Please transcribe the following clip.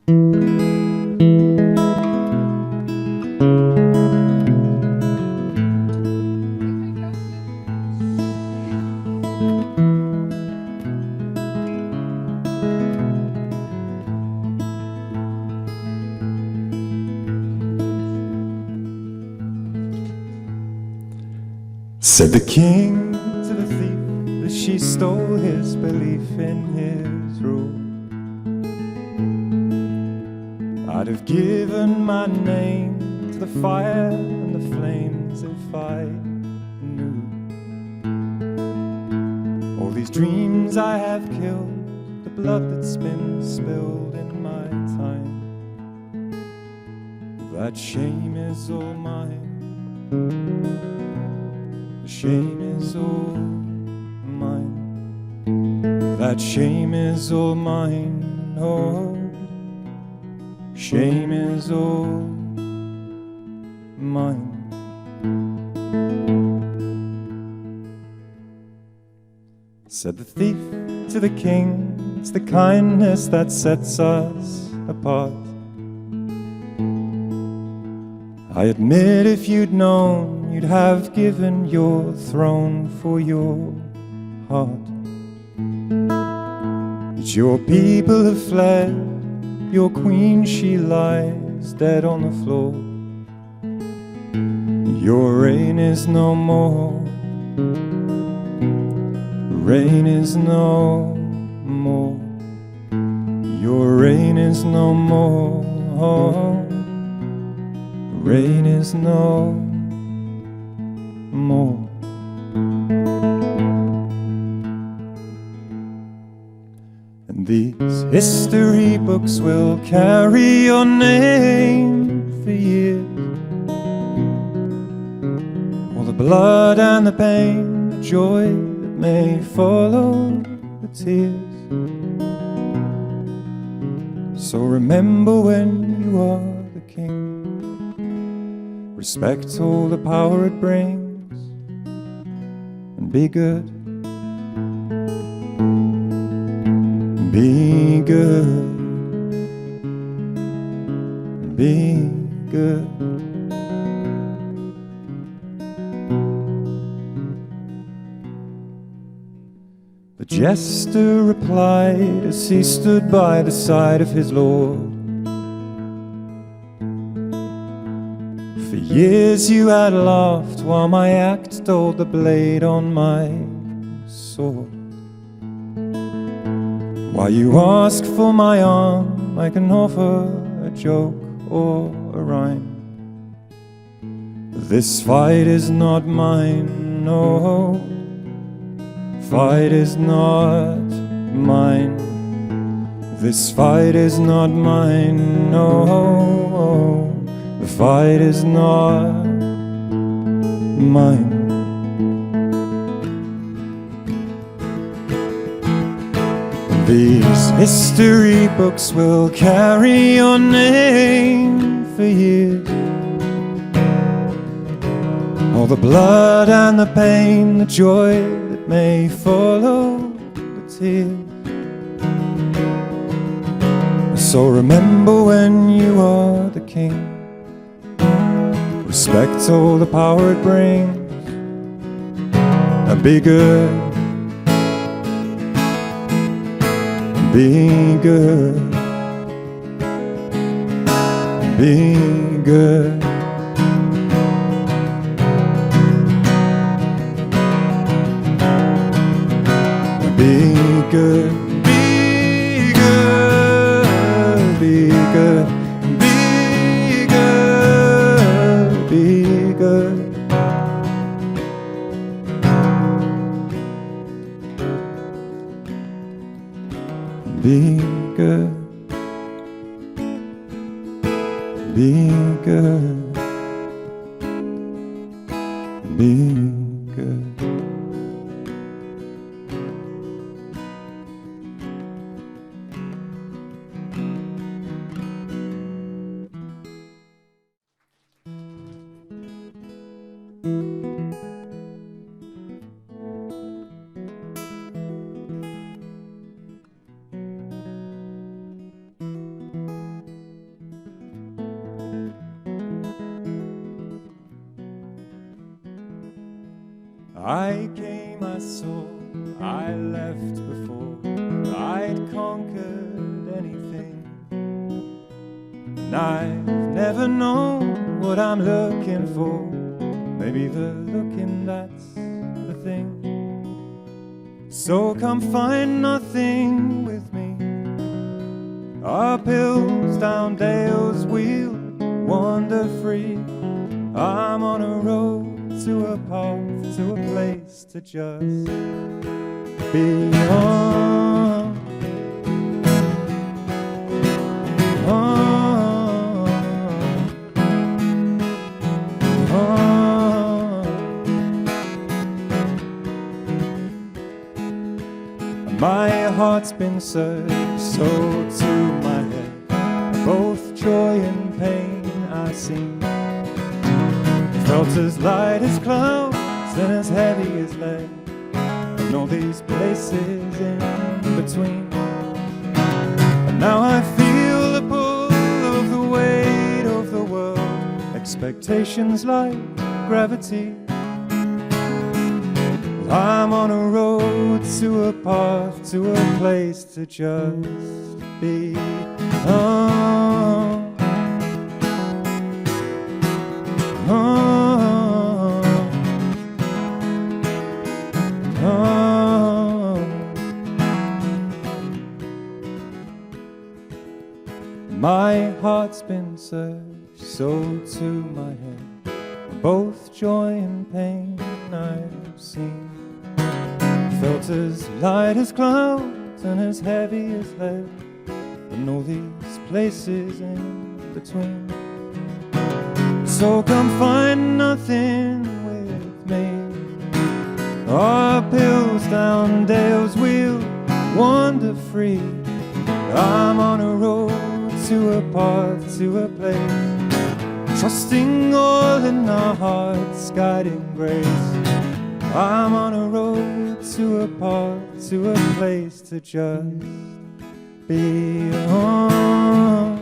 Said the king to the thief that she stole his belief in his rule. I'd have given my name to the fire and the flames if I knew. All these dreams I have killed, the blood that's been spilled in my time. That shame is all mine. The shame is all mine. That shame is all mine. Oh, shame is all mine. Said the thief to the king, it's the kindness that sets us apart. I admit if you'd known, you'd have given your throne for your heart. But your people have fled, your queen, she lies dead on the floor. Your reign is no more, reign is no more. Your reign is no more, reign is no more. And these history books will carry your name for years. All the blood and the pain, the joy that may follow the tears. So remember when you are the king, respect all the power it brings, and be good. Be good. Be good. The jester replied as he stood by the side of his lord. For years you had laughed while my axe dulled the blade on my sword. While you ask for my arm, I can offer a joke or a rhyme. This fight is not mine, no. Fight is not mine. This fight is not mine, no. The fight is not mine. These history books will carry your name for years. All the blood and the pain, the joy that may follow the tears. So remember when you are the king, respect all the power it brings, and be good. Be good. Be good. Be good. Be good. Be good. Be good. Be good. Be good. Be good. Be good. I came, I saw, I left before I'd conquered anything. And I've never known what I'm looking for. Maybe the looking, that's the thing. So come find nothing with me. Up hills, down dales, we'll wander free. I'm on a road to a path, to a place to just be on. My heart's been searched so to my head, both joy and pain I've seen. Felt as light as clouds and as heavy as lead, and all these places in between. And now I feel the pull of the weight of the world, expectations like gravity. I'm on a road to a path, to a place to just be on. My heart's been searched so to my head, both joy and pain I've seen. Felt as light as clouds and as heavy as lead, and all these places in between. So come find nothing with me. Up hills, down dales, we'll wander free. I'm on a road to a path, to a place, trusting all in our hearts, guiding grace. I'm on a road to a path, to a place to just be on.